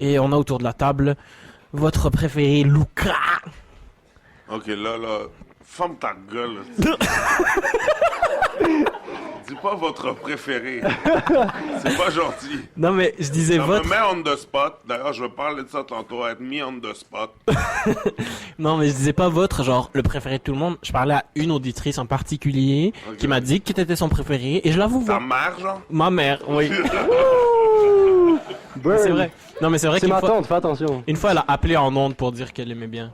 Et on a autour de la table votre préféré, Luca. Ok, là, ferme ta gueule. Dis pas votre préféré. C'est pas gentil. Non, mais je disais Ça votre. me met on the spot. D'ailleurs, je vais parler de ça tantôt, être mis on the spot. Non, mais je disais pas votre, genre le préféré de tout le monde. Je parlais à une auditrice en particulier Ok. qui m'a dit que t'étais son préféré et je l'avoue. Ta mère, genre? Ma mère, oui. Burn. C'est vrai. Non, mais c'est vrai C'est qu'une ma fois, tante, fais attention. une fois, elle a appelé en ondes pour dire qu'elle aimait bien.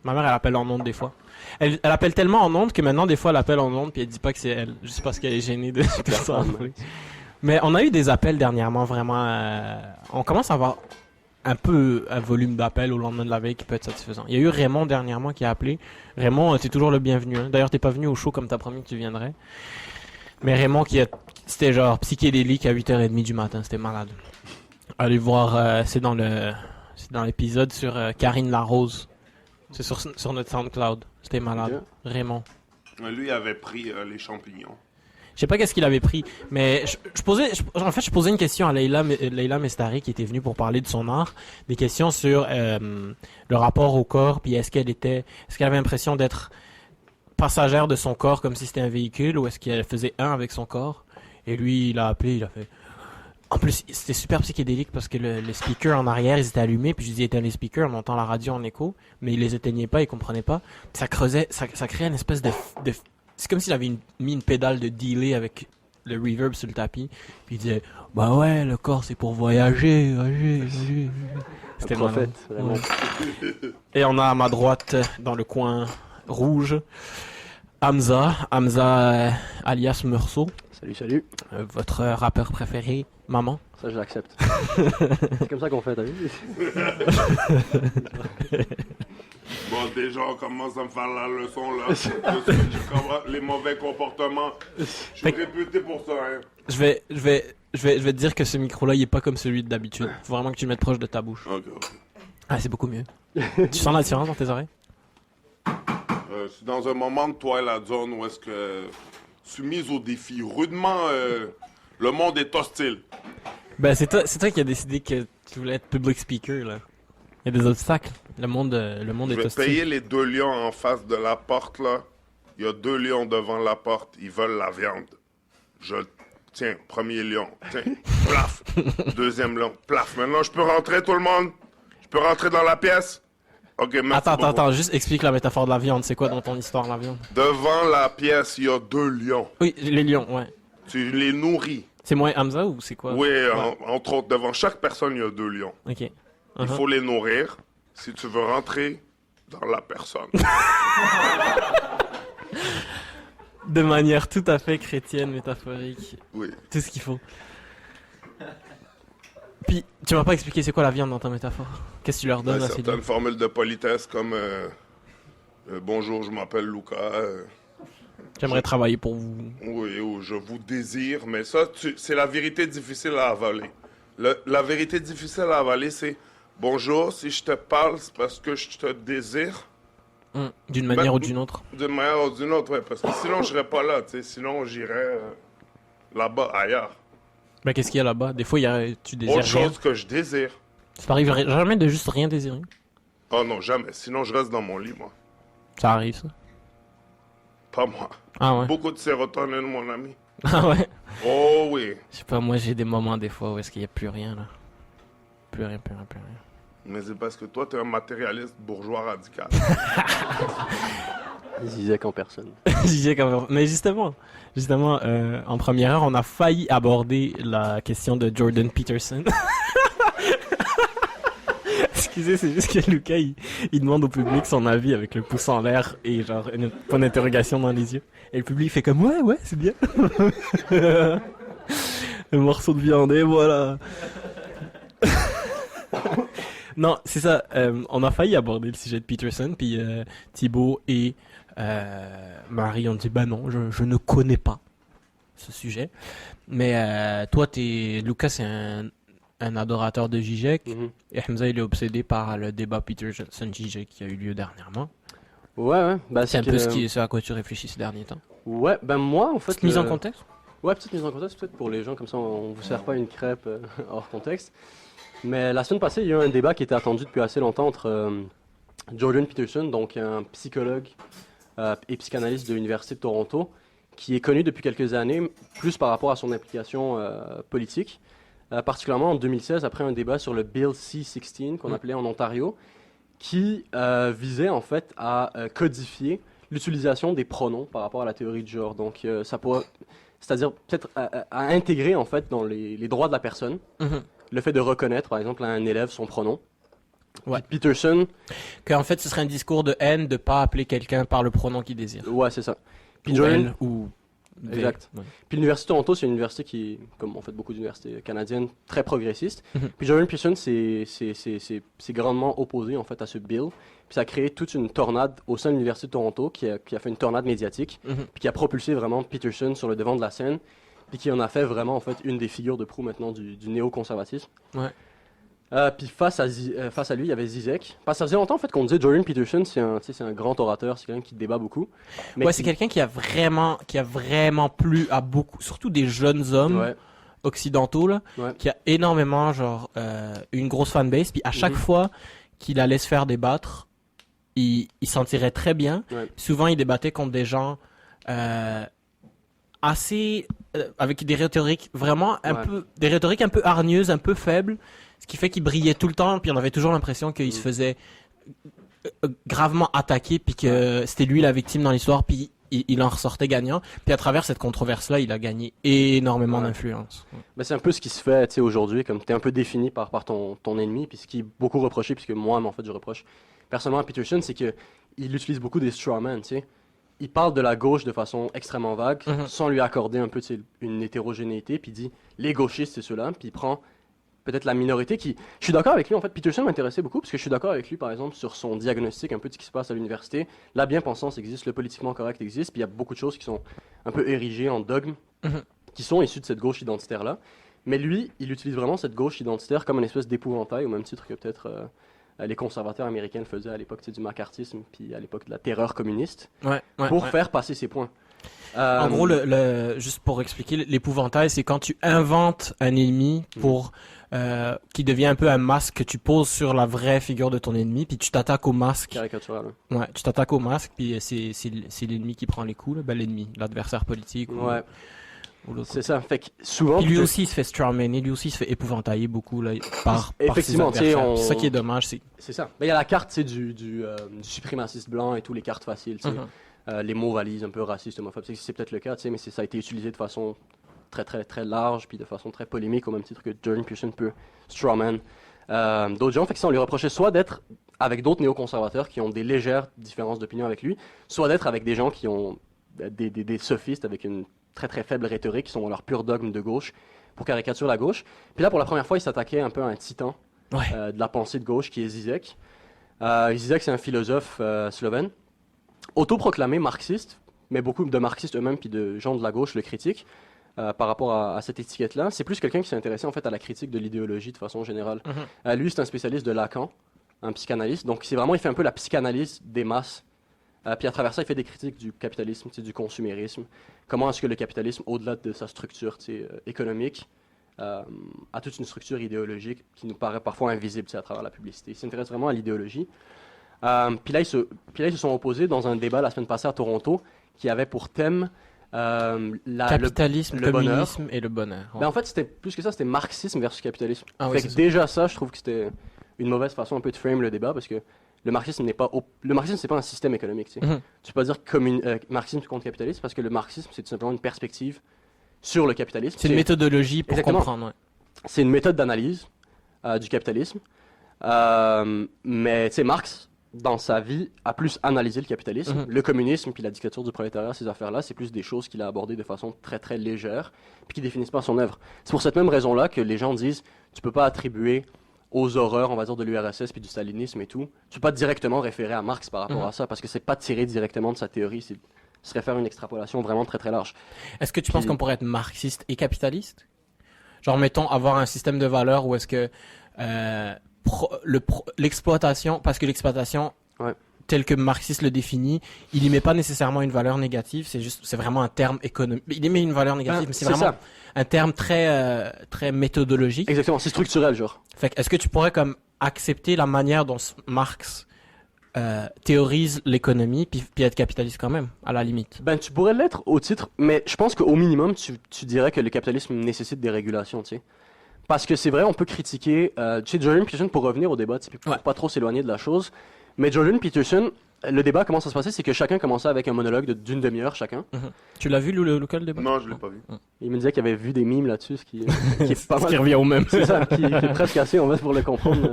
Ma mère, elle appelle en ondes des fois. Elle appelle tellement en ondes que maintenant, des fois, elle appelle en ondes puis elle dit pas que c'est elle. Juste parce qu'elle est gênée de tout ça. femme. Oui. Mais on a eu des appels dernièrement, vraiment. On commence à avoir un peu un volume d'appels au lendemain de la veille qui peut être satisfaisant. Il y a eu Raymond dernièrement qui a appelé. Raymond, t'es toujours le bienvenu. Hein. D'ailleurs, t'es pas venu au show comme t'as promis que tu viendrais. Mais Raymond c'était genre psychédélique à 8h30 du matin, c'était malade. Allez voir, c'est dans l'épisode sur Karine Larose. C'est sur notre SoundCloud. C'était malade. Raymond. Lui avait pris les champignons. Je sais pas qu'est-ce qu'il avait pris, mais je posais une question à Leila Mestari qui était venue pour parler de son art, des questions sur le rapport au corps, puis est-ce qu'elle avait l'impression d'être passagère de son corps comme si c'était un véhicule, ou est-ce qu'elle faisait un avec son corps? Et lui, il a appelé, il a fait. En plus, c'était super psychédélique parce que les speakers en arrière, ils étaient allumés, puis je disais éteins les speakers, on entend la radio en écho, mais ils les éteignaient pas, ils comprenaient pas. Puis ça créait une espèce de c'est comme s'il avait mis une pédale de delay avec le reverb sur le tapis, puis il disait bah ouais, le corps c'est pour voyager. C'était Un prophète, malin. vraiment. Ouais. Et on a à ma droite, dans le coin rouge, Hamza alias Meursault, Salut. votre rappeur préféré, maman. Ça, je l'accepte. C'est comme ça qu'on fait, t'as vu? Bon, déjà, on commence à me faire la leçon, là. Je comprends les mauvais comportements. Je suis Fait que- réputé pour ça, hein. Je vais te dire que ce micro-là, il est pas comme celui d'habitude. Faut vraiment que tu le mettes proche de ta bouche. Ok. Ah, c'est beaucoup mieux. Tu sens la différence dans tes oreilles? Je suis dans un moment de Twilight Zone où est-ce que je suis mise au défi. Rudement, le monde est hostile. Ben, c'est toi qui as décidé que tu voulais être public speaker, là. Il y a des obstacles. Le monde Je est vais hostile. payer les 2 lions en face de la porte, là. Il y a 2 lions devant la porte. Ils veulent la viande. Tiens, premier lion. Tiens, plaf. Deuxième lion, plaf. Maintenant, je peux rentrer, tout le monde? Je peux rentrer dans la pièce? Ok, merci beaucoup. Attends, juste explique la métaphore de la viande. C'est quoi dans ton histoire, la viande? Devant la pièce, il y a 2 lions. Oui, les lions, ouais. Tu les nourris. C'est moi Hamza ou c'est quoi? Oui, Ouais. entre autres, devant chaque personne, il y a 2 lions. Ok. Il Uh-huh. faut les nourrir si tu veux rentrer dans la personne. De manière tout à fait chrétienne, métaphorique. Oui. Tout ce qu'il faut. Puis, tu m'as pas expliqué c'est quoi la viande dans ta métaphore. Qu'est-ce que tu leur donnes à ces Certaines lions? formules de politesse comme bonjour, je m'appelle Luca. J'aimerais travailler pour vous. Oui, ou je vous désire. Mais ça, c'est la vérité difficile à avaler. La vérité difficile à avaler, c'est bonjour, si je te parle, c'est parce que je te désire. D'une manière ou d'une autre. D'une manière ou d'une autre, ouais. Parce que sinon, je serais pas là, tu sais. Sinon, j'irais là-bas, ailleurs. Ben, qu'est-ce qu'il y a là-bas? Des fois, tu désires Autre rien. chose que je désire. Ça t'arrive jamais de juste rien désirer. Oh non, jamais. Sinon, je reste dans mon lit, moi. Ça arrive, ça. Pas moi. Ah ouais. Beaucoup de sérotonine, mon ami. Ah ouais. Oh oui. Je sais pas, moi j'ai des moments des fois où est-ce qu'il y a plus rien là. Plus rien. Mais c'est parce que toi, t'es un matérialiste bourgeois radical. Zizek en personne. Mais justement, en première heure, on a failli aborder la question de Jordan Peterson. Excusez, c'est juste que Lucas, il demande au public son avis avec le pouce en l'air et genre une point d'interrogation dans les yeux. Et le public fait comme ouais, c'est bien. Le morceau de viande, et voilà. Non, c'est ça. On a failli aborder le sujet de Peterson, puis Thibaut et Marie ont dit bah non, je ne connais pas ce sujet. Mais toi, Lucas, c'est un adorateur de Zizek, et Hamza, il est obsédé par le débat Peterson-Zizek qui a eu lieu dernièrement. Ouais. Bah, C'est un que- peu ce à quoi tu réfléchis ces derniers temps. Ouais, ben moi, en fait... Petite mise en contexte. Ouais, petite mise en contexte, peut-être pour les gens, comme ça on vous sert pas une crêpe hors contexte. Mais la semaine passée, il y a eu un débat qui était attendu depuis assez longtemps entre Jordan Peterson, donc un psychologue et psychanalyste de l'Université de Toronto, qui est connu depuis quelques années, plus par rapport à son implication politique, particulièrement en 2016, après un débat sur le Bill C-16, qu'on appelait en Ontario, qui visait en fait à codifier l'utilisation des pronoms par rapport à la théorie du genre. Donc, ça pourrait, c'est-à-dire peut-être à intégrer en fait dans les droits de la personne, le fait de reconnaître, par exemple, à un élève son pronom. Ouais. Puis Peterson, Qu'en fait, ce serait un discours de haine de pas appeler quelqu'un par le pronom qu'il désire. ouais, c'est ça. Puis Ou Jordan, elle, ou they. exact. Ouais. Puis l'Université de Toronto, c'est une université qui est, comme en fait beaucoup d'universités canadiennes, très progressiste. Mhm. Puis Jordan Peterson c'est grandement opposé en fait à ce bill. Puis ça a créé toute une tornade au sein de l'Université de Toronto qui a fait une tornade médiatique, Mhm. puis qui a propulsé vraiment Peterson sur le devant de la scène, puis qui en a fait vraiment en fait une des figures de proue maintenant du néoconservatisme. Ouais. Puis face à lui, il y avait Zizek. Parce que ça faisait longtemps en fait qu'on disait Jordan Peterson, c'est un grand orateur, c'est quelqu'un qui débat beaucoup. Mais Ouais, qui- c'est quelqu'un qui a vraiment plu à beaucoup, surtout des jeunes hommes Ouais. occidentaux, là, Ouais. qui a énormément, une grosse fanbase. Puis à chaque Mhm. fois qu'il allait se faire débattre, il s'en tirait très bien. Ouais. Souvent, il débattait contre des gens assez avec des rhétoriques vraiment Ouais. des rhétoriques un peu hargneuses, un peu faibles, ce qui fait qu'il brillait tout le temps. Puis on avait toujours l'impression qu'il se faisait gravement attaquer, puis que c'était lui la victime dans l'histoire, puis il en ressortait gagnant. Puis à travers cette controverse-là, il a gagné énormément Ouais. d'influence. Ben, c'est un peu ce qui se fait tu sais, aujourd'hui, comme tu es un peu défini par ton ennemi, puis ce qui est beaucoup reproché, puisque moi, en fait, je reproche personnellement à Peterson, c'est qu'il utilise beaucoup des strawman, tu sais. Il parle de la gauche de façon extrêmement vague, Mhm. sans lui accorder un peu tu sais, une hétérogénéité, puis il dit les gauchistes, c'est ceux-là, puis il prend peut-être la minorité qui... Je suis d'accord avec lui, en fait, Peterson m'intéressait beaucoup, parce que je suis d'accord avec lui, par exemple, sur son diagnostic, un peu de ce qui se passe à l'université. La bien-pensance existe, le politiquement correct existe, puis il y a beaucoup de choses qui sont un peu érigées en dogmes, Mhm. qui sont issues de cette gauche identitaire-là. Mais lui, il utilise vraiment cette gauche identitaire comme une espèce d'épouvantail, au même titre que peut-être les conservateurs américains le faisaient à l'époque tu sais, du macartisme, puis à l'époque de la terreur communiste, Ouais, ouais, pour ouais. faire passer ses points. En gros, juste pour expliquer, l'épouvantail, c'est quand tu inventes un ennemi pour qui devient un peu un masque que tu poses sur la vraie figure de ton ennemi, puis tu t'attaques au masque. Caricatural. Hein. Ouais, tu t'attaques au masque, puis c'est l'ennemi qui prend les coups, là. Ben, l'ennemi, l'adversaire politique Ouais, ou l'autre. c'est ça. Fait que souvent... Puis lui Peter- aussi il se fait strawmaner, lui aussi il se fait épouvantailler beaucoup là, par ses Effectivement, tu sais, adversaires. on- Puis ça qui est dommage, c'est C'est ça. Ben, il y a la carte tu sais, du suprémaciste blanc et tous les cartes faciles. Tu sais. Les mots valises un peu racistes, homophobes. C'est peut-être le cas, tu sais, mais ça a été utilisé de façon très, très, très large, puis de façon très polémique, au même titre que Jordan Peterson peut strawman d'autres gens. Fait que ça, on lui reprochait soit d'être avec d'autres néoconservateurs qui ont des légères différences d'opinion avec lui, soit d'être avec des gens qui ont des sophistes avec une très, très faible rhétorique, qui sont dans leur pur dogme de gauche, pour caricaturer la gauche. Puis là, pour la première fois, il s'attaquait un peu à un titan Ouais. de la pensée de gauche, qui est Zizek. Zizek, c'est un philosophe slovène, autoproclamé marxiste, mais beaucoup de marxistes eux-mêmes puis de gens de la gauche le critiquent par rapport à cette étiquette-là. C'est plus quelqu'un qui s'est intéressé en fait à la critique de l'idéologie de façon générale. Lui, c'est un spécialiste de Lacan, un psychanalyste. Donc, il fait un peu la psychanalyse des masses. Puis à travers ça, il fait des critiques du capitalisme, tu sais, du consumérisme. Comment est-ce que le capitalisme, au-delà de sa structure tu sais, économique, a toute une structure idéologique qui nous paraît parfois invisible tu sais, à travers la publicité. Il s'intéresse vraiment à l'idéologie. Puis là, ils se sont opposés dans un débat la semaine passée à Toronto qui avait pour thème capitalisme, le bonheur. communisme et le bonheur. Ouais. Ben, en fait, c'était plus que ça, c'était marxisme versus capitalisme. Ah oui, Fait c'est que ça. déjà ça, je trouve que c'était une mauvaise façon un peu de frame le débat parce que le marxisme c'est pas un système économique. Tu sais. Mhm. Tu peux pas dire marxisme contre capitalisme parce que le marxisme c'est tout simplement une perspective sur le capitalisme. C'est une méthodologie pour Exactement. comprendre. Ouais. C'est une méthode d'analyse du capitalisme. Mais tu sais, Marx, dans sa vie, a plus analysé le capitalisme. Mhm. Le communisme puis la dictature du prolétariat, ces affaires-là, c'est plus des choses qu'il a abordées de façon très très légère puis qui définissent pas son œuvre. C'est pour cette même raison-là que les gens disent tu peux pas attribuer aux horreurs, on va dire, de l'URSS puis du stalinisme et tout. Tu peux pas directement référer à Marx par rapport Mhm. à ça parce que c'est pas tiré directement de sa théorie. Ce serait faire une extrapolation vraiment très très large. Est-ce que tu penses Puis- qu'on pourrait être marxiste et capitaliste? Genre, mettons, avoir un système de valeurs où est-ce que l'exploitation, parce que l'exploitation Ouais. tel que Marxiste le définit, il y met pas nécessairement une valeur négative, c'est vraiment un terme économique. Il y met une valeur négative, mais c'est vraiment ça. un terme très méthodologique. Exactement, c'est structurel, genre. Fait que est-ce que tu pourrais comme accepter la manière dont Marx théorise l'économie puis être capitaliste quand même, à la limite? Ben, tu pourrais l'être au titre, mais je pense qu'au minimum, tu dirais que le capitalisme nécessite des régulations, tu sais. Parce que c'est vrai, on peut critiquer, tu sais, Jordan Peterson, pour revenir au débat, tu sais, pour pas trop s'éloigner de la chose, mais Jordan Peterson, le débat, comment ça se passait, c'est que chacun commençait avec un monologue d'une demi-heure chacun. Tu l'as vu, le débat? Non, je l'ai pas vu. Il me disait qu'il avait vu des mimes là-dessus, ce qui est pas Ce qui mal. revient au même. C'est ça, qui est presque assez, en fait, pour le comprendre,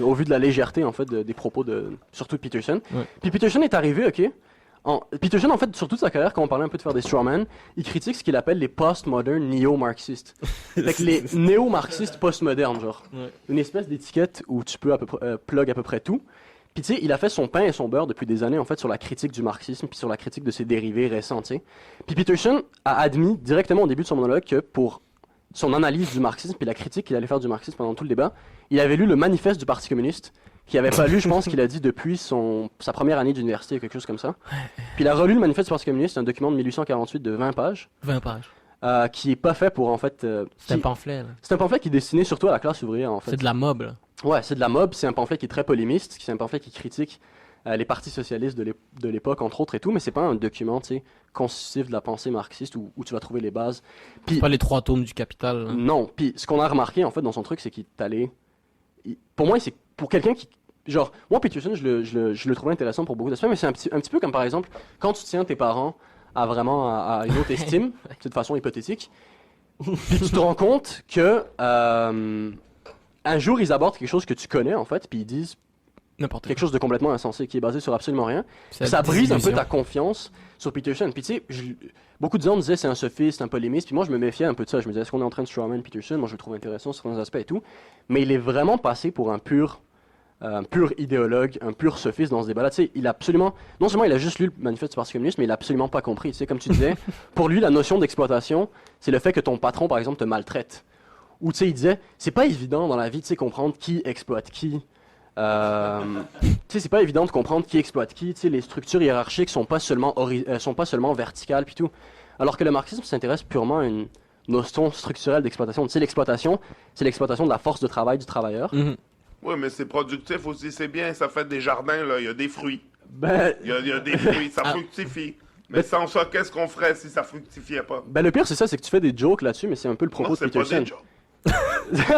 au vu de la légèreté, en fait, des propos surtout de Peterson. Ouais. Puis Peterson est arrivé, ok. Peterson, en fait, sur toute sa carrière, quand on parlait un peu de faire des strawman, il critique ce qu'il appelle les post-modern néo-marxistes. Fait que les néo-marxistes post-modernes, genre. Ouais. Une espèce d'étiquette où tu peux plug à peu près tout. Puis tu sais, il a fait son pain et son beurre depuis des années, en fait, sur la critique du marxisme, puis sur la critique de ses dérivés récents, tu sais. Puis Peterson a admis directement au début de son monologue que pour son analyse du marxisme, puis la critique qu'il allait faire du marxisme pendant tout le débat, il avait lu le manifeste du Parti communiste, qu'il n'avait pas lu, je pense qu'il a dit depuis sa première année d'université, quelque chose comme ça. Puis il a relu le manifeste du Parti communiste, un document de 1848 de 20 pages, 20 pages. qui est pas fait pour, en fait... C'est un pamphlet, là. C'est un pamphlet qui est destiné surtout à la classe ouvrière, en fait. C'est de la mob, là. Ouais, c'est de la mob, c'est un pamphlet qui est très polémiste, c'est un pamphlet qui critique les partis socialistes de l'époque, entre autres et tout, mais c'est pas un document, tu sais, constitutif de la pensée marxiste où tu vas trouver les bases. Puis, C'est pas les 3 tomes du Capital, là. non, puis ce qu'on a remarqué, en fait, dans son truc, c'est qu'il est allé... Pour moi, c'est pour quelqu'un qui... Genre, moi, Peterson, je le trouvais intéressant pour beaucoup d'aspects, mais c'est un petit peu comme, par exemple, quand tu tiens tes parents à une haute estime, de façon hypothétique, puis tu te rends compte que un jour, ils abordent quelque chose que tu connais, en fait, puis ils disent N'importe quelque quoi. chose de complètement insensé, qui est basé sur absolument rien. C'est Ça la brise un peu désillusion. ta confiance sur Peterson. Puis tu sais, beaucoup de gens disaient c'est un sophiste, un polémiste, puis moi je me méfiais un peu de ça. Je me disais, est-ce qu'on est en train de strawman Peterson? Moi je le trouve intéressant sur certains aspects et tout. Mais il est vraiment passé pour un pur idéologue, un pur sophiste dans ce débat-là. Tu sais, il a absolument, non seulement il a juste lu le manifeste du Parti communiste, mais il a absolument pas compris. Tu sais, comme tu disais, pour lui, la notion d'exploitation, c'est le fait que ton patron, par exemple, te maltraite. Ou tu sais, il disait, c'est pas évident dans la vie, tu sais, comprendre qui exploite qui. Tu sais, c'est pas évident de comprendre qui exploite qui. Tu sais, les structures hiérarchiques sont pas seulement verticales puis tout. Alors que le marxisme s'intéresse purement à une notion structurelle d'exploitation. Tu sais, l'exploitation, c'est l'exploitation de la force de travail du travailleur. Mhm. Oui, mais c'est productif aussi, c'est bien, ça fait des jardins, là, il y a des fruits. Ben, Il y a des fruits, ça fructifie. Mais sans ça, qu'est-ce qu'on ferait si ça fructifiait pas? le pire, c'est ça, c'est que tu fais des jokes là-dessus, mais c'est un peu le propos Non, de c'est pas Peterson. des jokes.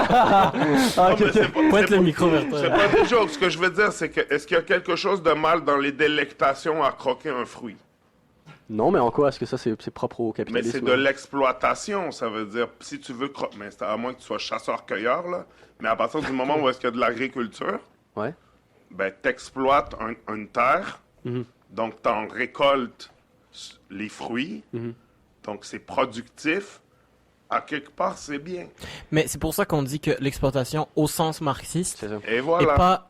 Ah, Non, ok, mais ok. c'est pas- Pointe c'est le pas- micro vers toi. C'est pas des jokes. Ce que je veux dire, c'est que est-ce qu'il y a quelque chose de mal dans les délectations à croquer un fruit? Non, mais en quoi est-ce que ça, c'est propre au Mais capitalisme? c'est de l'exploitation, ça veut dire, si tu veux croquer, mais c'est à moins que tu sois chasseur-cueilleur, là, mais à partir du moment où est-ce qu'il y a de l'agriculture, Ouais. ben, t'exploites une terre, Mhm. donc t'en récoltes les fruits, Mhm. donc c'est productif, à quelque part, c'est bien. Mais c'est pour ça qu'on dit que l'exploitation au sens marxiste C'est ça. Et est voilà, pas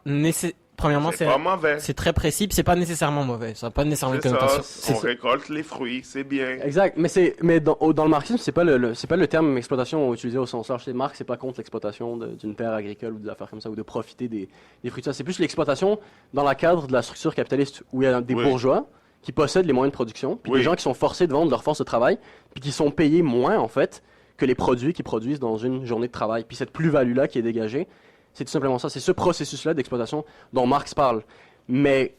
premièrement, c'est pas mauvais. c'est très précis, puis c'est pas nécessairement mauvais. Ça n'a pas nécessairement une C'est connotation. ça, on récolte les fruits, c'est bien. Exact, mais dans le marxisme, c'est pas le terme exploitation utilisé au sens large. Marx, c'est pas contre l'exploitation d'une terre agricole ou des affaires comme ça, ou de profiter des fruits de ça. C'est plus l'exploitation dans le cadre de la structure capitaliste, où il y a des Oui. bourgeois qui possèdent les moyens de production, puis Oui. des gens qui sont forcés de vendre leur force de travail, puis qui sont payés moins, en fait, que les produits qu'ils produisent dans une journée de travail. Puis cette plus-value-là qui est dégagée, c'est tout simplement ça. C'est ce processus-là d'exploitation dont Marx parle. Mais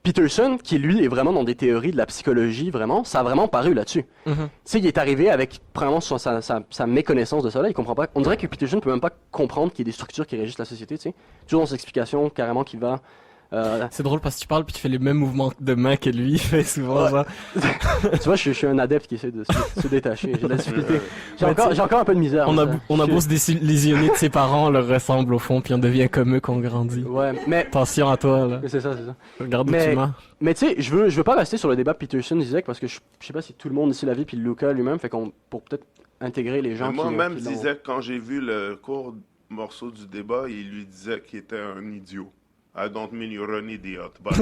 Peterson, qui lui est vraiment dans des théories de la psychologie, vraiment, ça a vraiment paru là-dessus. Mhm. Tu sais, il est arrivé avec vraiment sa méconnaissance de ça là, il comprend pas. On dirait que Peterson peut même pas comprendre qu'il y a des structures qui régissent la société, tu sais. Toujours dans ses explications, carrément, qui va... C'est drôle parce que tu parles puis tu fais les mêmes mouvements de main que lui fait souvent. Ouais. Genre. tu vois, je suis un adepte qui essaie de se détacher. J'ai de la difficulté. J'ai Ouais, tu sais, encore un peu de misère. On a, mais ça. on a Je- beau se désillusionner de ses parents, on leur ressemble au fond, puis on devient comme eux quand on grandit. Ouais, mais... Attention à toi, là. C'est ça, c'est ça. Regarde où Mais- tu marches. Mais tu sais, je veux pas rester sur le débat Peterson-Zizek parce que je sais pas si tout le monde ici l'a vu, puis Luca lui-même, fait qu'on pour peut-être intégrer les gens Mais qui... moi-même, qui l'ont- disais que quand j'ai vu le court morceau du débat, il lui disait qu'il était un idiot. I don't mean you're an idiot, but...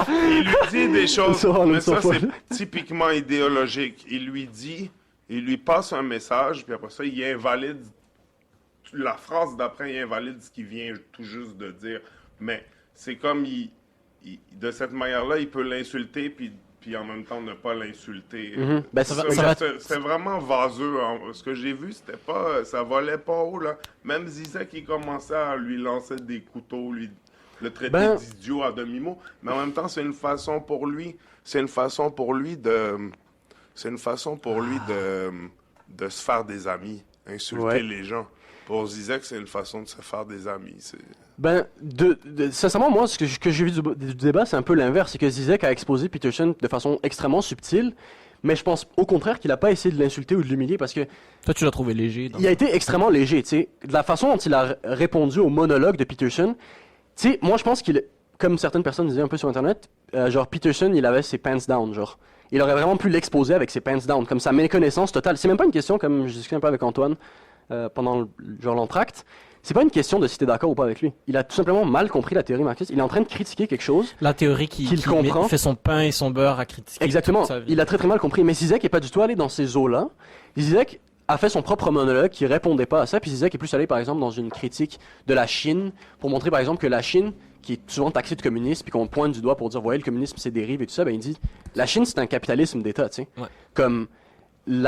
il lui dit des choses, Ça, on mais le ça, sait pas. c'est typiquement idéologique. Il lui passe un message, puis après ça, il invalide la phrase d'après, il invalide ce qu'il vient tout juste de dire. Mais c'est comme de cette manière-là, il peut l'insulter, puis en même temps ne pas l'insulter. Ben, C'est vraiment vaseux. Hein. Ce que j'ai vu, c'était pas, ça volait pas haut, là. Même Zizek, il commençait à lui lancer des couteaux, le traiter d'idiot à demi-mot. Mais en même temps, c'est une façon pour lui de se faire des amis, insulter les gens. Pour Zizek, c'est une façon de se faire des amis. Ben, sincèrement, moi, ce que j'ai vu du débat, c'est un peu l'inverse. C'est que Zizek a exposé Peterson de façon extrêmement subtile, mais je pense au contraire qu'il a pas essayé de l'insulter ou de l'humilier parce que... Toi, tu l'as trouvé léger. Il a été extrêmement léger, tu sais. De la façon dont il a répondu au monologue de Peterson, tu sais, moi, je pense qu'il... Comme certaines personnes disaient un peu sur Internet, genre, Peterson, il avait ses pants down, genre. Il aurait vraiment pu l'exposer avec ses pants down, comme sa méconnaissance totale. C'est même pas une question, comme je discutais un peu avec Antoine pendant l'entracte, c'est pas une question de si t'es d'accord ou pas avec lui. Il a tout simplement mal compris la théorie marxiste. Il est en train de critiquer quelque chose. La théorie qui comprend. Fait son pain et son beurre à critiquer. Exactement. Il a très très mal compris. Mais Zizek est pas du tout allé dans ces eaux-là. Zizek a fait son propre monologue qui répondait pas à ça. Puis Zizek est plus allé par exemple dans une critique de la Chine pour montrer par exemple que la Chine, qui est souvent taxée de communisme, puis qu'on pointe du doigt pour dire, voyez, le communisme c'est dérive et tout ça, ben il dit, la Chine c'est un capitalisme d'État, tu sais. Ouais. Comme les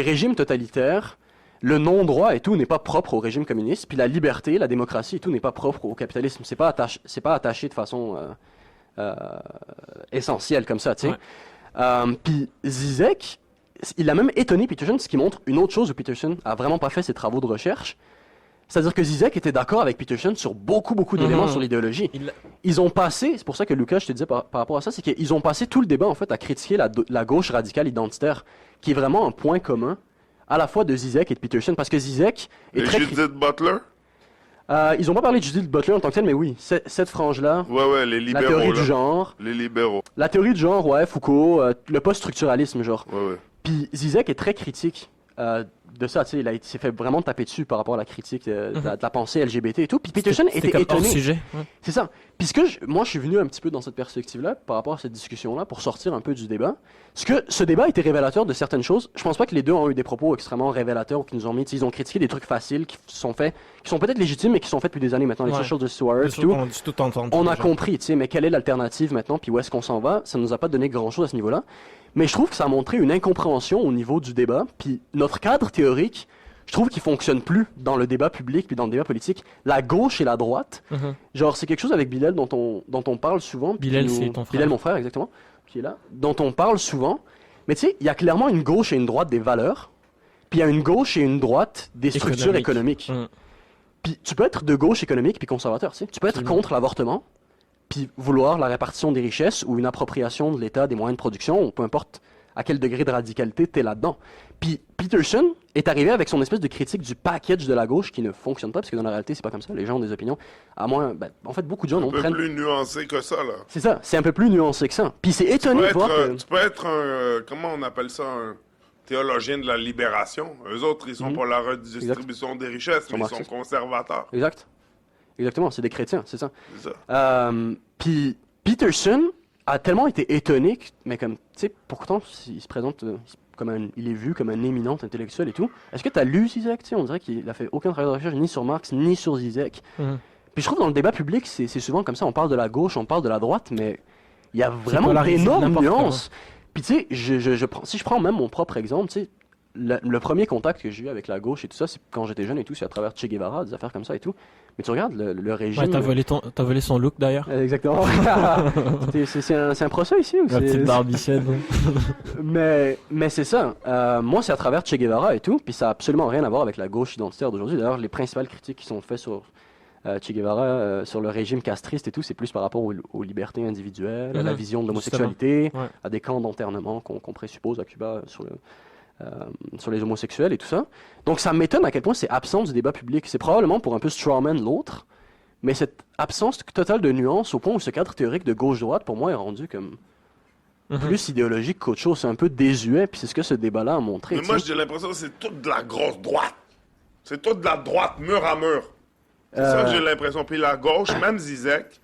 régimes totalitaires, le non-droit et tout n'est pas propre au régime communiste, puis la liberté, la démocratie et tout n'est pas propre au capitalisme. C'est pas attaché de façon essentielle comme ça, tu sais. Ouais. Puis Zizek, il a même étonné Peterson, ce qui montre une autre chose où Peterson a vraiment pas fait ses travaux de recherche. C'est-à-dire que Zizek était d'accord avec Peterson sur beaucoup d'éléments sur l'idéologie. Ils ont passé, c'est pour ça que Lucas, je te disais par rapport à ça, c'est qu'ils ont passé tout le débat en fait à critiquer la gauche radicale identitaire, qui est vraiment un point commun à la fois de Zizek et de Peterson, parce que Zizek est très... Judith Butler? Ils ont pas parlé de Judith Butler en tant que telle, mais oui, cette frange-là, ouais, les libéraux, la théorie du genre... Les libéraux. La théorie du genre, ouais, Foucault, le post-structuralisme, genre. Ouais. Puis Zizek est très critique de ça, tu sais, il s'est fait vraiment taper dessus par rapport à la critique de la pensée LGBT et tout. Puis Peterson était étonné. Hors sujet. Ouais. C'est ça. Puis moi, je suis venu un petit peu dans cette perspective-là par rapport à cette discussion-là pour sortir un peu du débat. Parce que ce débat était révélateur de certaines choses. Je pense pas que les deux ont eu des propos extrêmement révélateurs ou qui nous ont mis, ils ont critiqué des trucs faciles qui sont peut-être légitimes mais qui sont faits depuis des années maintenant. Les social justice warriors et tout. On a compris, tu sais, mais quelle est l'alternative maintenant puis où est-ce qu'on s'en va? Ça nous a pas donné grand-chose à ce niveau-là. Mais je trouve que ça a montré une incompréhension au niveau du débat. Puis notre cadre théorique, je trouve qu'il fonctionne plus dans le débat public puis dans le débat politique. La gauche et la droite, genre c'est quelque chose avec Bilal dont on parle souvent. Bilal, c'est ton frère. Bilal, mon frère, exactement, qui est là, dont on parle souvent. Mais tu sais, il y a clairement une gauche et une droite des valeurs, puis il y a une gauche et une droite des structures économiques. Puis tu peux être de gauche économique puis conservateur, tu sais. Tu peux être contre l'avortement, puis vouloir la répartition des richesses ou une appropriation de l'État des moyens de production, ou peu importe à quel degré de radicalité t'es là-dedans. Puis Peterson est arrivé avec son espèce de critique du package de la gauche qui ne fonctionne pas, parce que dans la réalité, c'est pas comme ça. Les gens ont des opinions. À moins, en fait, beaucoup de gens un peu plus nuancé que ça, là. C'est ça, c'est un peu plus nuancé que ça. Puis c'est étonnant de voir que... Tu peux être un... comment on appelle ça? Un théologien de la libération. Eux autres, ils sont pour la redistribution des richesses, mais ils sont conservateurs. Exactement, c'est des chrétiens, c'est ça. C'est ça. Puis Peterson a tellement été étonné, mais comme, tu sais, pourtant, il se présente il est vu comme un éminent intellectuel et tout. Est-ce que tu as lu Zizek? On dirait qu'il a fait aucun travail de recherche ni sur Marx, ni sur Zizek. Puis je trouve dans le débat public, c'est souvent comme ça, on parle de la gauche, on parle de la droite, mais il y a vraiment d'énormes nuances. Puis tu sais, si je prends même mon propre exemple, tu sais, le premier contact que j'ai eu avec la gauche et tout ça, c'est quand j'étais jeune et tout, c'est à travers Che Guevara, des affaires comme ça et tout. Mais tu regardes le régime... Ouais, t'as volé son look d'ailleurs. Exactement. c'est un procès ici ou la petite barbichette. mais c'est ça. Moi, c'est à travers Che Guevara et tout, puis ça a absolument rien à voir avec la gauche identitaire d'aujourd'hui. D'ailleurs, les principales critiques qui sont faites sur Che Guevara, sur le régime castriste et tout, c'est plus par rapport aux libertés individuelles, à la vision de l'homosexualité, à des camps d'internement qu'on présuppose à Cuba sur les homosexuels et tout ça. Donc ça m'étonne à quel point c'est absent du débat public. C'est probablement pour un peu strawman l'autre, mais cette absence totale de nuances au point où ce cadre théorique de gauche-droite, pour moi, est rendu comme plus idéologique qu'autre chose. C'est un peu désuet, puis c'est ce que ce débat-là a montré. Mais moi, j'ai l'impression que c'est toute de la grosse droite. C'est toute de la droite, mur à mur. C'est ça que j'ai l'impression. Puis la gauche, même Zizek,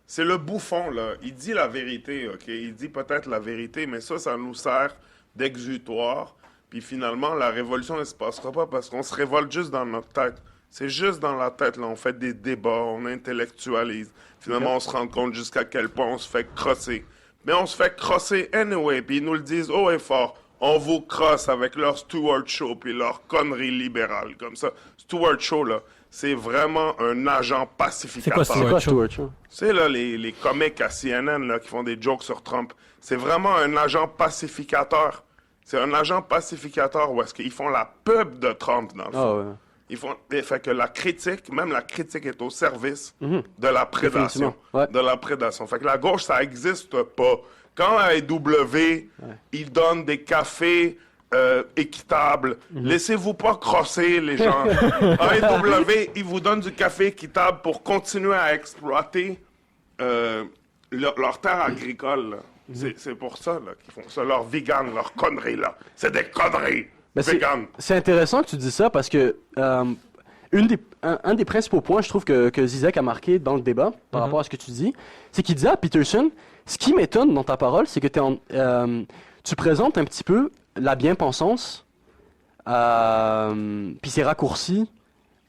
c'est le bouffon, là. Il dit la vérité, OK? Il dit peut-être la vérité, mais ça nous sert d'exutoire. Puis finalement, la révolution ne se passera pas parce qu'on se révolte juste dans notre tête. C'est juste dans la tête, là. On fait des débats, on intellectualise. Finalement, on se rend compte jusqu'à quel point on se fait crosser. Mais on se fait crosser anyway, puis ils nous le disent haut et fort. On vous crosse avec leur Stuart Show puis leur connerie libérale, comme ça. Stuart Show, là, c'est vraiment un agent pacificateur. C'est quoi, C'est quoi Stuart Show? C'est là les comiques à CNN là, qui font des jokes sur Trump. C'est vraiment un agent pacificateur. C'est un agent pacificateur où est-ce qu'ils font la pub de Trump, dans le fond. Ah ouais. Ils font, fait que la critique, même la critique est au service de la prédation. Définitivement, ouais. De la prédation. Fait que la gauche, ça n'existe pas. Quand AEW, ils donnent des cafés équitables, laissez-vous pas crosser les gens. AEW, ils vous donnent du café équitable pour continuer à exploiter leur terre agricole. Là. C'est pour ça là, qu'ils font ça. Leur vegan, leur conneries, là. C'est des conneries. Ben, Vegan. c'est intéressant que tu dis ça parce que un des principaux points, je trouve, que Zizek a marqué dans le débat par rapport à ce que tu dis, c'est qu'il disait à Peterson, ce qui m'étonne dans ta parole, c'est que tu présentes un petit peu la bien-pensance, puis c'est raccourci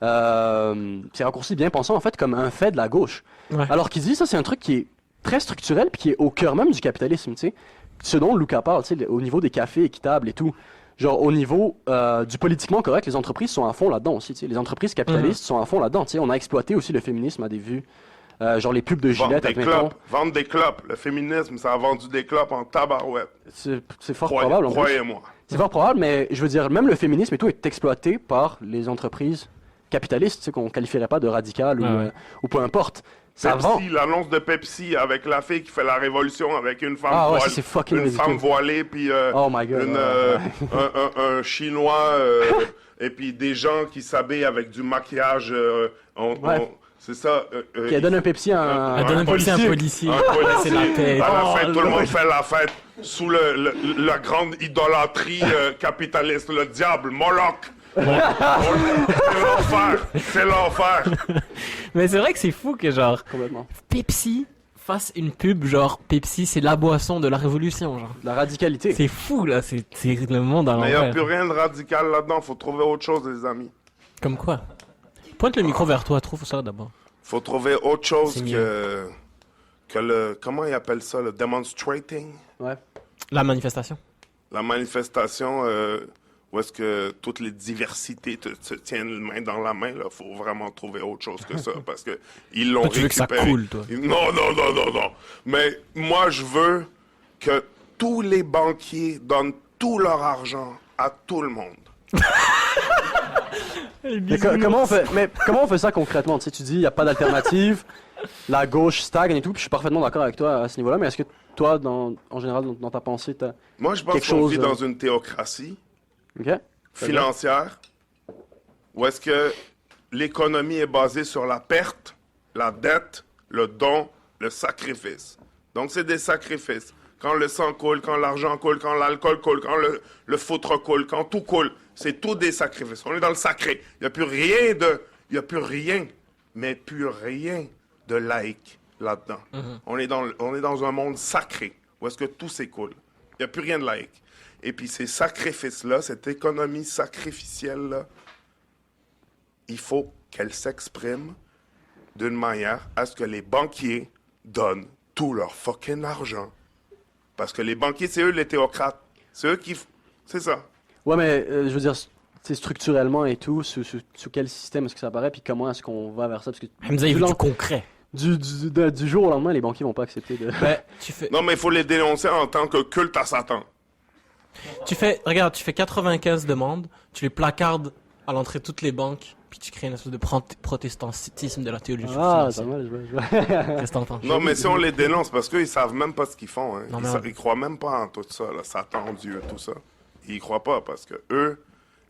bien-pensant, en fait, comme un fait de la gauche. Ouais. Alors qu'il dit, ça, c'est un truc qui est très structurel, puis qui est au cœur même du capitalisme, tu sais. Ce dont Luca parle, tu sais, au niveau des cafés équitables et tout. Genre, au niveau du politiquement correct, les entreprises sont à fond là-dedans aussi, tu sais. Les entreprises capitalistes sont à fond là-dedans, tu sais. On a exploité aussi le féminisme à des vues. Genre les pubs de Gillette, Vendre des clopes. Le féminisme, ça a vendu des clopes en tabarouette. C'est fort probable. En plus. Croyez-moi. C'est fort probable, mais je veux dire, même le féminisme et tout est exploité par les entreprises capitalistes, tu sais, qu'on qualifierait pas de radicales ou peu importe. Ça vend. Pepsi, l'annonce de Pepsi avec la fille qui fait la révolution avec une femme Ah ouais, voilée, c'est fucking une ridicule. femme voilée, puis Oh my God, un chinois, et puis des gens qui s'habillent avec du maquillage. C'est ça. Qui donne un Pepsi à un... Elle donne un policier. Un policier. policier. C'est la paix. À la Oh, fête, tout le non. monde fait la fête sous la grande idolâtrie capitaliste, le diable, Moloch. C'est l'enfer. C'est l'enfer. Mais c'est vrai que c'est fou que genre Complètement. Pepsi fasse une pub genre Pepsi c'est la boisson de la révolution genre. La radicalité. C'est fou là, c'est le monde à Mais il n'y a l'envers. plus rien de radical là-dedans. Faut trouver autre chose, les amis. Comme quoi? Pointe le micro vers toi, trouve ça d'abord. Faut trouver autre chose C'est que le... Comment ils appellent ça? Le demonstrating? Ouais. La manifestation. La manifestation où est-ce que toutes les diversités se tiennent main dans la main. Là, faut vraiment trouver autre chose que ça parce que ils l'ont Toi, tu veux que ça récupéré. coule, toi. Non. Mais moi, je veux que tous les banquiers donnent tout leur argent à tout le monde. Mais comment on fait ça concrètement? Tu sais, tu dis, il n'y a pas d'alternative, la gauche stagne et tout, puis je suis parfaitement d'accord avec toi à ce niveau-là, mais est-ce que toi, en général, dans ta pensée, t'as... Moi, je pense Quelque qu'on chose, vit dans une théocratie OK? financière où est-ce que l'économie est basée sur la perte, la dette, le don, le sacrifice. Donc, c'est des sacrifices. Quand le sang coule, quand l'argent coule, quand l'alcool coule, quand le foutre coule, quand tout coule, c'est tout des sacrifices. On est dans le sacré. Il n'y a plus rien de laïque là-dedans. On est dans un monde sacré où est-ce que tout s'écoule. Il n'y a plus rien de laïque. Et puis ces sacrifices-là, cette économie sacrificielle-là, il faut qu'elle s'exprime d'une manière à ce que les banquiers donnent tout leur fucking argent. Parce que les banquiers, c'est eux les théocrates. C'est eux qui... C'est ça. Ouais, mais je veux dire, c'est structurellement et tout, sous quel système est-ce que ça apparaît, puis comment est-ce qu'on va vers ça? Parce que Hamza, il veut du concret. du jour au lendemain, les banquiers vont pas accepter de... Ben, tu fais Non, mais il faut les dénoncer en tant que culte à Satan. regarde, tu fais 95 demandes, tu les placardes à l'entrée de toutes les banques, puis tu crées une espèce de protestantisme de la théologie Ah, financière. c'est mal, je vois. Qu'est-ce que t'en penses? Non, mais si on les dénonce, parce qu'ils savent même pas ce qu'ils font. Hein. Non, Ils, mais sa- ils croient même pas en tout ça, là, Satan, Dieu, tout ça. Ils y croient pas parce que eux,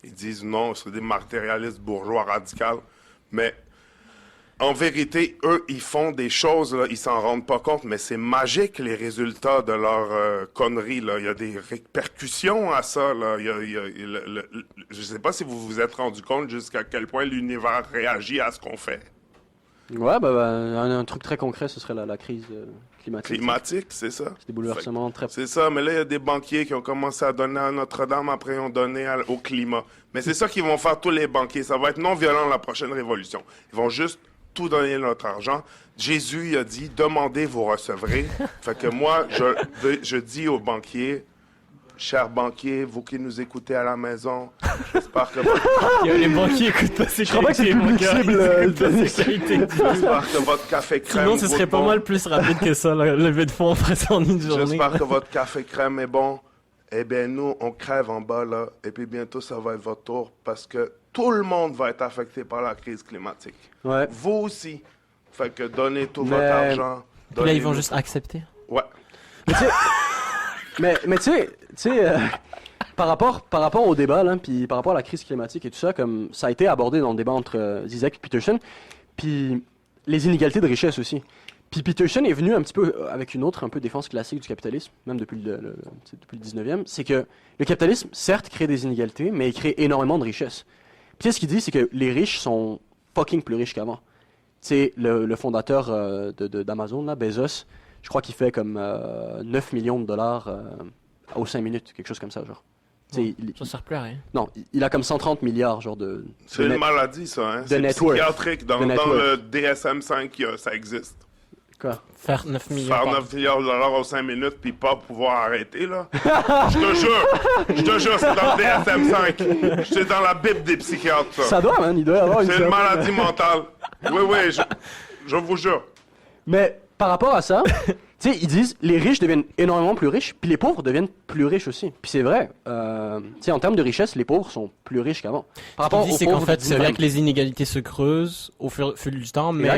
ils disent non, c'est des matérialistes bourgeois radicaux. Mais en vérité, eux, ils font des choses, là, ils s'en rendent pas compte, mais c'est magique les résultats de leur conneries. Là. Il y a des répercussions à ça. Là. Je sais pas si vous vous êtes rendu compte jusqu'à quel point l'univers réagit à ce qu'on fait. Ouais, un truc très concret, ce serait la crise climatique. Climatique, c'est ça. C'est des bouleversements très... C'est ça, mais là, il y a des banquiers qui ont commencé à donner à Notre-Dame, après ils ont donné au climat. Mais c'est ça qu'ils vont faire tous les banquiers. Ça va être non violent la prochaine révolution. Ils vont juste tout donner notre argent. Jésus, il a dit, demandez, vous recevrez. Fait que moi, je dis aux banquiers, chers banquiers, vous qui nous écoutez à la maison, j'espère que Les banquiers écoutent pas ces Je crois pas que c'est le public cible. j'espère que votre café crème... Sinon, ce serait goûte pas bon. mal plus rapide que ça, le levée de fonds après ça en une journée. J'espère que votre café crème est bon. Eh bien, nous, on crève en bas, là. Et puis bientôt, ça va être votre tour parce que tout le monde va être affecté par la crise climatique. Ouais. Vous aussi. Fait que donnez tout Mais- votre argent. Puis là, ils vont Donnez-nous- juste accepter. Ouais. Mais tu sais, par rapport au débat, là, puis par rapport à la crise climatique et tout ça, comme ça a été abordé dans le débat entre Zizek et Peterson, puis les inégalités de richesse aussi. Puis Peterson est venu un petit peu avec une autre un peu défense classique du capitalisme, même depuis depuis le 19e, c'est que le capitalisme, certes, crée des inégalités, mais il crée énormément de richesse. Puis tu sais, ce qu'il dit, c'est que les riches sont fucking plus riches qu'avant. Tu sais, le fondateur d'Amazon, là, Bezos, je crois qu'il fait comme 9 millions de dollars aux 5 minutes, quelque chose comme ça, genre. Tu sais, Ça sert plus à rien. non, il a comme 130 milliards, genre de... C'est de une net- maladie, ça. Hein? C'est net worth. psychiatrique. Dans De net le DSM-5, ça existe. Quoi? Faire 9 millions. Faire par- 9 milliards de dollars aux 5 minutes puis pas pouvoir arrêter, là. Je te jure, c'est dans le DSM-5. C'est dans la Bible des psychiatres, ça. Ça doit, man, il doit y avoir une... C'est une maladie mentale. Oui, je vous jure. Mais par rapport à ça, tu sais, ils disent les riches deviennent énormément plus riches, puis les pauvres deviennent plus riches aussi. Puis c'est vrai. Tu sais, en termes de richesse, les pauvres sont plus riches qu'avant. Par Ce qu'il rapport dit, aux c'est qu'en pauvres fait, du c'est vrai 19e. que les inégalités se creusent au fil du temps, mais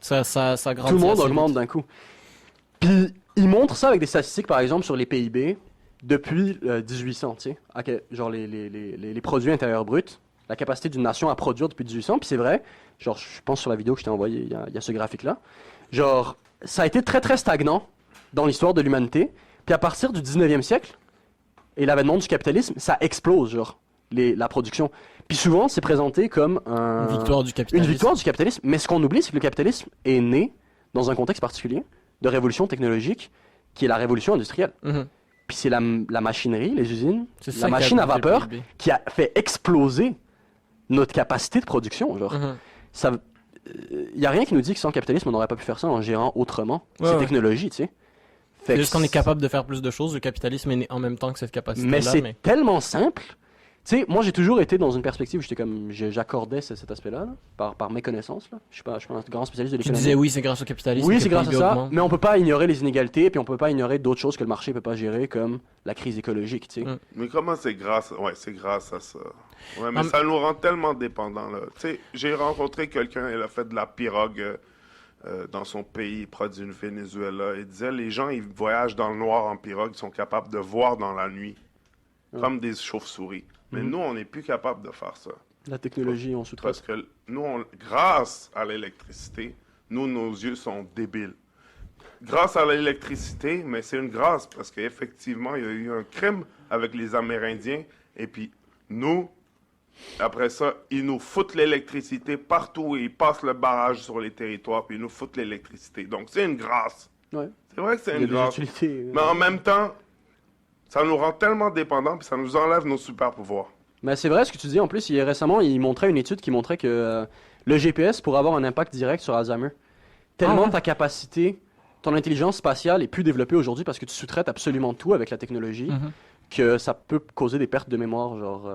Exact. ça grandit. Tout le monde assez augmente vite. d'un coup. Puis ils montrent ça avec des statistiques, par exemple, sur les PIB depuis 1800, tu sais. Ok, genre les produits intérieurs bruts, la capacité d'une nation à produire depuis 1800. Puis c'est vrai, genre, je pense sur la vidéo que je t'ai envoyée, il y a ce graphique-là. Genre, ça a été très très stagnant dans l'histoire de l'humanité. Puis à partir du 19e siècle et l'avènement du capitalisme, ça explose, genre, la production. Puis souvent, c'est présenté comme Une victoire du une capitalisme. victoire du capitalisme. Mais ce qu'on oublie, c'est que le capitalisme est né dans un contexte particulier de révolution technologique, qui est la révolution industrielle. Mhm. Puis c'est la machinerie, les usines, C'est ça la qui a machine à boosté le vapeur PIB. qui a fait exploser notre capacité de production. Genre, Mhm. ça, y a rien qui nous dit que sans le capitalisme, on n'aurait pas pu faire ça en gérant autrement Ouais, ces ouais. technologies, tu sais. Fait C'est que juste qu'on est capable de faire plus de choses. Le capitalisme est né en même temps que cette capacité-là. Mais c'est tellement simple. Tu sais, moi j'ai toujours été dans une perspective où j'étais comme, j'accordais cet aspect-là, là, par mes connaissances. Là. Je suis pas un grand spécialiste de Tu l'économie. disais oui, c'est grâce au capitalisme. Oui, que c'est le grâce à PIB ça, augmente. mais on peut pas ignorer les inégalités, puis on peut pas ignorer d'autres choses que le marché peut pas gérer, comme la crise écologique, tu sais. Mm. Mais comment c'est grâce... Ouais, c'est grâce à ça. Ouais, mais Ah, mais- ça nous rend tellement dépendants, là. Tu sais, j'ai rencontré quelqu'un, il a fait de la pirogue dans son pays, près du Venezuela. Il disait, les gens, ils voyagent dans le noir en pirogue, ils sont capables de voir dans la nuit, comme des chauves-souris. Mais Mhm. nous, on n'est plus capable de faire ça. La technologie, on Parce sous-traite. que nous, grâce à l'électricité, nous, nos yeux sont débiles. Grâce à l'électricité, mais c'est une grâce parce qu'effectivement, il y a eu un crime avec les Amérindiens. Et puis, nous, après ça, ils nous foutent l'électricité partout et ils passent le barrage sur les territoires, puis ils nous foutent l'électricité. Donc, c'est une grâce. Ouais. C'est vrai que c'est Il y a une des grâce. utilités. Mais en même temps, ça nous rend tellement dépendants, puis ça nous enlève nos super pouvoirs. Mais c'est vrai ce que tu dis. En plus, récemment, il montrait une étude qui montrait que le GPS pourrait avoir un impact direct sur Alzheimer. Tellement Ah ouais? ta capacité, ton intelligence spatiale est plus développée aujourd'hui parce que tu sous-traites absolument tout avec la technologie, Mhm. que ça peut causer des pertes de mémoire. Genre,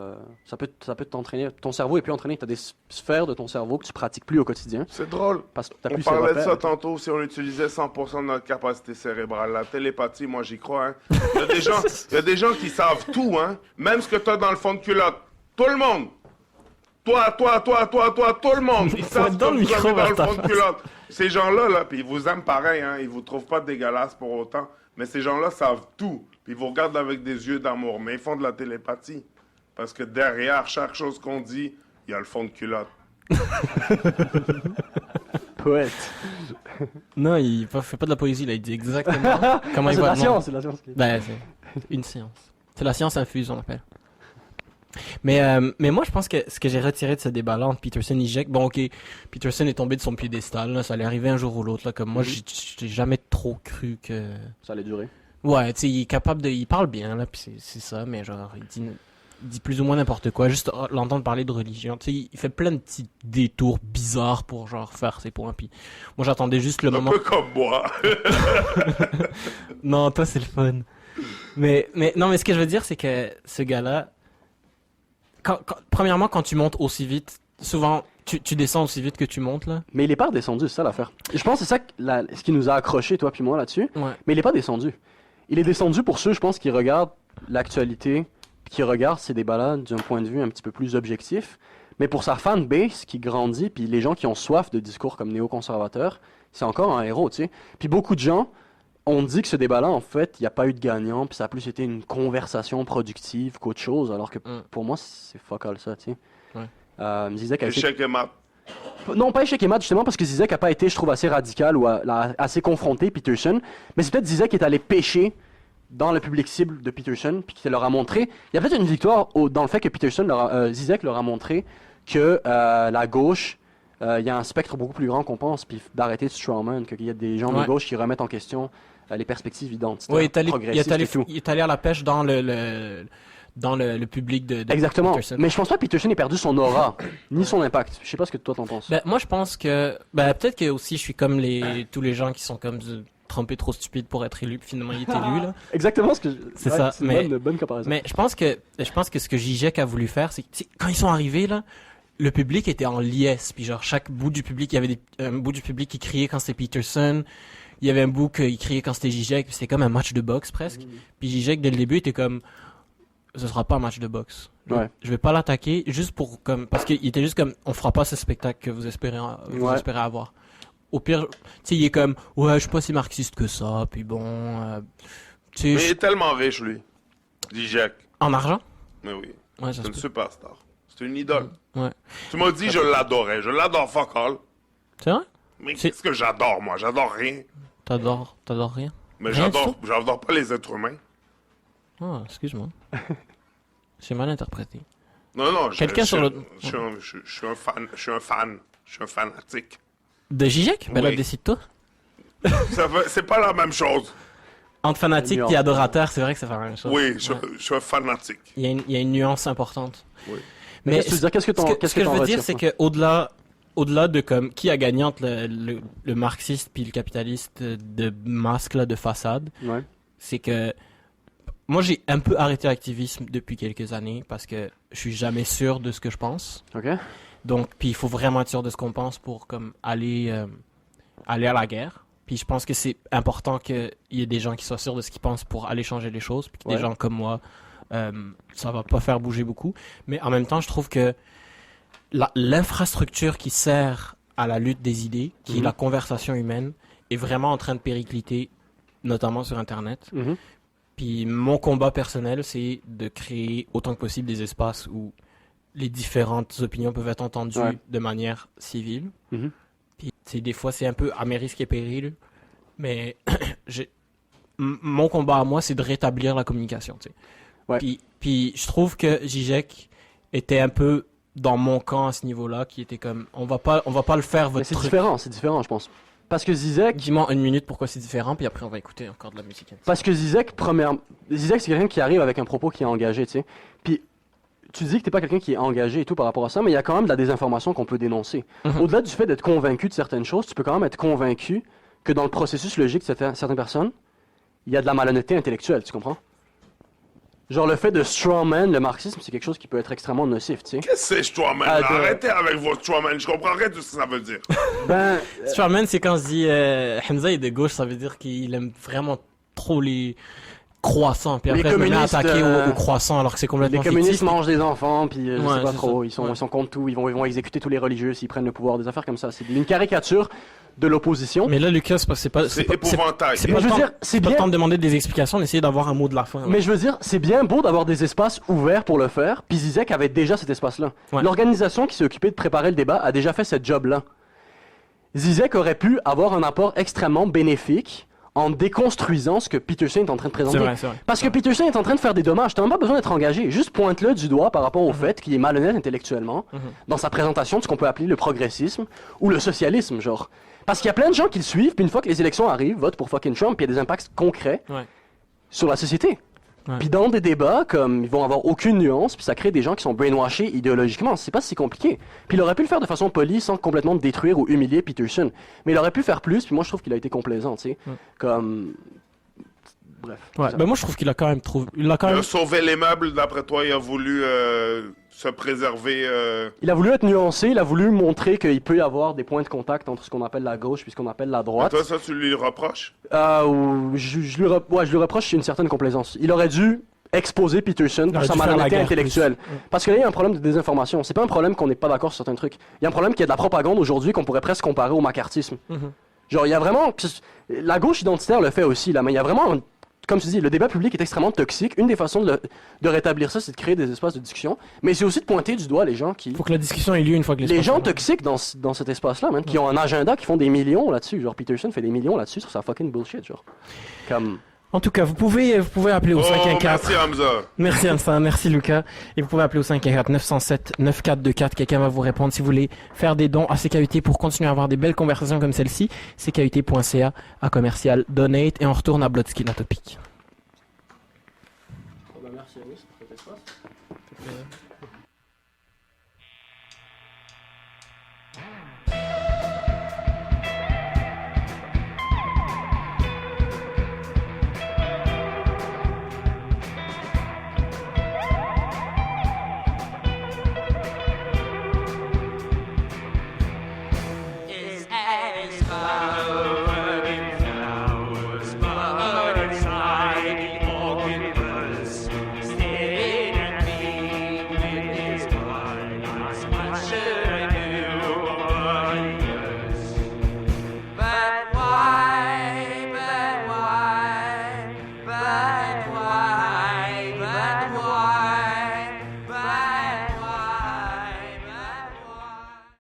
ça peut t'entraîner. Ton cerveau est plus entraîné. Tu as des sphères de ton cerveau que tu pratiques plus au quotidien C'est drôle. parce que tu On plus ces parlait de repères. ça tantôt, si on utilisait 100% de notre capacité cérébrale. La télépathie, moi j'y crois. Hein. Il y a des gens qui savent tout, hein. Même ce que tu as dans le fond de culotte. Tout le monde. Toi, tout le monde. Ils savent être ce dans que le vous avez micro dans vers le ta fond de face. culotte. Ces gens-là, là, puis ils vous aiment pareil, hein. Ils vous trouvent pas dégueulasse pour autant. Mais ces gens-là savent tout. Puis ils vous regardent avec des yeux d'amour. Mais ils font de la télépathie. Parce que derrière chaque chose qu'on dit, il y a le fond de culotte. Poète. Non, il fait pas de la poésie, là. Il dit exactement comment Ah, il c'est de voit la le monde. science, c'est de la science. Ben, c'est une science. C'est la science infuse, on appelle. Mais moi, je pense que ce que j'ai retiré de ce débat-là entre Peterson et Zizek, bon, ok, Peterson est tombé de son piédestal, là, ça allait arriver un jour ou l'autre, là, comme moi, j'ai jamais trop cru que... Ça allait durer. Ouais, tu sais, il est capable de... Il parle bien, là, pis c'est ça, mais genre, il dit plus ou moins n'importe quoi, juste l'entendre parler de religion, tu sais, il fait plein de petits détours bizarres pour, genre, faire ses points, puis moi, j'attendais juste le moment... Un peu comme moi. Non, toi, c'est le fun. Non, mais ce que je veux dire, c'est que ce gars-là, premièrement, quand tu montes aussi vite, souvent, tu descends aussi vite que tu montes, là. Mais il est pas redescendu, c'est ça l'affaire. Je pense que c'est ça ce qui nous a accroché, toi puis moi, là-dessus. Ouais. Mais il est pas descendu. Il est descendu pour ceux, je pense, qui regardent l'actualité, puis qui regardent ces débats-là d'un point de vue un petit peu plus objectif. Mais pour sa fanbase qui grandit, puis les gens qui ont soif de discours comme néoconservateurs, c'est encore un héros, tu sais. Puis beaucoup de gens ont dit que ce débat-là, en fait, il n'y a pas eu de gagnant, puis ça a plus été une conversation productive qu'autre chose, alors que pour moi, c'est fuck all ça, tu sais. Ouais. Zizek a été... Échec et mat. Non, pas échec et mat, justement, parce que Zizek n'a pas été, je trouve, assez radical ou assez confronté, Peterson. Mais c'est peut-être Zizek qui est allé pêcher dans le public cible de Peterson, puis qui leur a montré... Il y a peut-être une victoire dans le fait que Zizek leur a montré que la gauche, il y a un spectre beaucoup plus grand qu'on pense, puis d'arrêter de strawman, qu'il y a des gens de gauche qui remettent en question les perspectives identitaires, progressistes et tout. Il est allé à la pêche dans le public de Exactement. Peterson. Mais je pense pas que Peterson ait perdu son aura, ni son impact. Je sais pas ce que toi t'en penses. Ben, moi, je pense que... Ben, peut-être que aussi, je suis comme tous les gens qui sont comme Trump est trop stupide pour être élu, puis finalement, il est élu, là. Exactement ce que C'est ça. C'est une bonne comparaison. Mais je pense que ce que Zizek a voulu faire, c'est que quand ils sont arrivés, là, le public était en liesse, puis genre chaque bout du public, il y avait un bout du public qui criait quand c'était Peterson, il y avait un bout qui criait quand c'était Zizek, puis c'était comme un match de boxe presque. Puis Zizek dès le début était comme ce sera pas un match de boxe. Je vais pas l'attaquer juste pour comme parce qu'il était juste comme on fera pas ce spectacle que vous espérez avoir. Au pire, tu sais, il est comme ouais, je suis pas si marxiste que ça, puis bon tu sais, Mais il est tellement riche, lui. Zizek. en argent? Mais oui. Ouais, ça C'est se une peut. superstar. C'est une idole. Ouais. Tu m'as dit, je l'adorais. Je l'adore fuck all. C'est vrai? Mais qu'est-ce que j'adore, moi? J'adore rien. T'adores rien? Mais Rien du j'adore pas les êtres humains. Ah, excuse-moi. J'ai mal interprété. Non, Quelqu'un sur le... je suis un fan. Je suis un fanatique. De Zizek? Ben là, Oui. décide-toi. C'est pas la même chose. Entre fanatique et adorateur, c'est vrai que c'est pas la même chose. Oui, Ouais. je suis un fanatique. Il y a une nuance importante. Oui. Mais qu'est-ce que tu veux dire? ce que je veux dire, c'est que au-delà de comme qui a gagné entre le marxiste puis le capitaliste de masque là, de façade, Ouais. c'est que moi j'ai un peu arrêté l'activisme depuis quelques années parce que je suis jamais sûr de ce que je pense. Ok. Donc puis il faut vraiment être sûr de ce qu'on pense pour comme aller à la guerre. Puis je pense que c'est important qu'il y ait des gens qui soient sûrs de ce qu'ils pensent pour aller changer les choses. Puis que des gens comme moi, ça va pas faire bouger beaucoup. Mais en même temps, je trouve que l'infrastructure qui sert à la lutte des idées, qui est la conversation humaine, est vraiment en train de péricliter, notamment sur Internet. Puis mon combat personnel, c'est de créer autant que possible des espaces où les différentes opinions peuvent être entendues de manière civile. Puis des fois, c'est un peu à mes risques et périls, mais mon combat à moi, c'est de rétablir la communication. Tu sais. Ouais. Puis je trouve que Zizek était un peu dans mon camp à ce niveau-là, qui était comme on va pas le faire Mais votre c'est truc. différent, je pense. Parce que Zizek, Dis-moi une minute pourquoi c'est différent, puis après on va écouter encore de la musique. Zizek, c'est quelqu'un qui arrive avec un propos qui est engagé, tu sais. Puis tu dis que t'es pas quelqu'un qui est engagé et tout par rapport à ça, mais il y a quand même de la désinformation qu'on peut dénoncer. Au-delà du fait d'être convaincu de certaines choses, tu peux quand même être convaincu que dans le processus logique de certaines personnes, il y a de la malhonnêteté intellectuelle, tu comprends? Genre le fait de strawman le marxisme, c'est quelque chose qui peut être extrêmement nocif, tu sais. Qu'est-ce que c'est strawman? Arrêtez avec votre strawman. Je comprends rien de ce que ça veut dire. Ben, Strawman, c'est quand je dis Hamza est de gauche, ça veut dire qu'il aime vraiment trop les croissants. Puis Les après, je me mets à communistes, attaquer aux croissants alors que c'est les complètement communistes fictif. mangent des enfants, puis je Ouais, sais pas c'est trop, ça. ils sont contre tout, ils vont exécuter tous les religieux s'ils prennent le pouvoir, des affaires comme ça. C'est une caricature de l'opposition. Mais là, Lucas, c'est pas épouvantail. c'est Mais pas je le veux temps- dire, c'est c'est pas le bien. temps de demander des explications, d'essayer d'avoir un mot de la fin. là. Mais je veux dire, c'est bien beau d'avoir des espaces ouverts pour le faire, puis Zizek avait déjà cet espace-là. Ouais. L'organisation qui s'est occupée de préparer le débat a déjà fait ce job-là. Zizek aurait pu avoir un apport extrêmement bénéfique en déconstruisant ce que Peterson est en train de présenter. C'est vrai. Parce que Peterson est en train de faire des dommages. Tu n'as même pas besoin d'être engagé. Juste pointe-le du doigt par rapport au fait qu'il est malhonnête intellectuellement dans sa présentation de ce qu'on peut appeler le progressisme ou le socialisme, genre. Parce qu'il y a plein de gens qui le suivent, puis une fois que les élections arrivent, votent pour fucking Trump, puis il y a des impacts concrets Ouais. sur la société. Ouais. Puis dans des débats, comme ils vont avoir aucune nuance, puis ça crée des gens qui sont brainwashés idéologiquement. C'est pas si compliqué. Puis il aurait pu le faire de façon polie sans complètement détruire ou humilier Peterson. Mais il aurait pu faire plus, puis moi je trouve qu'il a été complaisant, tu sais. Comme. Bref. Ouais. c'est ça. Ben moi, je trouve qu'il a quand même trouvé. Il a quand Il même. a sauvé les meubles, d'après toi, il a voulu se préserver. Il a voulu être nuancé, il a voulu montrer qu'il peut y avoir des points de contact entre ce qu'on appelle la gauche et ce qu'on appelle la droite. Toi, ça, tu lui reproches? Je lui reproche une certaine complaisance. Il aurait dû exposer Peterson Il pour aurait sa dû faire la malhonnêteté guerre intellectuelle. plus. Parce que là, il y a un problème de désinformation. C'est pas un problème qu'on n'est pas d'accord sur certains trucs. Il y a un problème qu'il y a de la propagande aujourd'hui qu'on pourrait presque comparer au macartisme. Genre, il y a vraiment... La gauche identitaire le fait aussi, là, mais il y a vraiment... Comme tu dis, le débat public est extrêmement toxique. Une des façons de rétablir ça, c'est de créer des espaces de discussion. Mais c'est aussi de pointer du doigt les gens qui... Faut que la discussion ait lieu une fois que Les gens toxiques dans cet espace-là, man, qui ont un agenda, qui font des millions là-dessus. Genre, Peterson fait des millions là-dessus sur sa fucking bullshit, genre. Comme... En tout cas, vous pouvez appeler au 514. Merci Hamza. Merci Ansa, merci Lucas. Et vous pouvez appeler au 514-907-9424. Quelqu'un va vous répondre si vous voulez faire des dons à CKUT pour continuer à avoir des belles conversations comme celle-ci. CKUT.ca à commercial donate. Et on retourne à Bloodski, la topic. Merci, Anis, pour cet espace.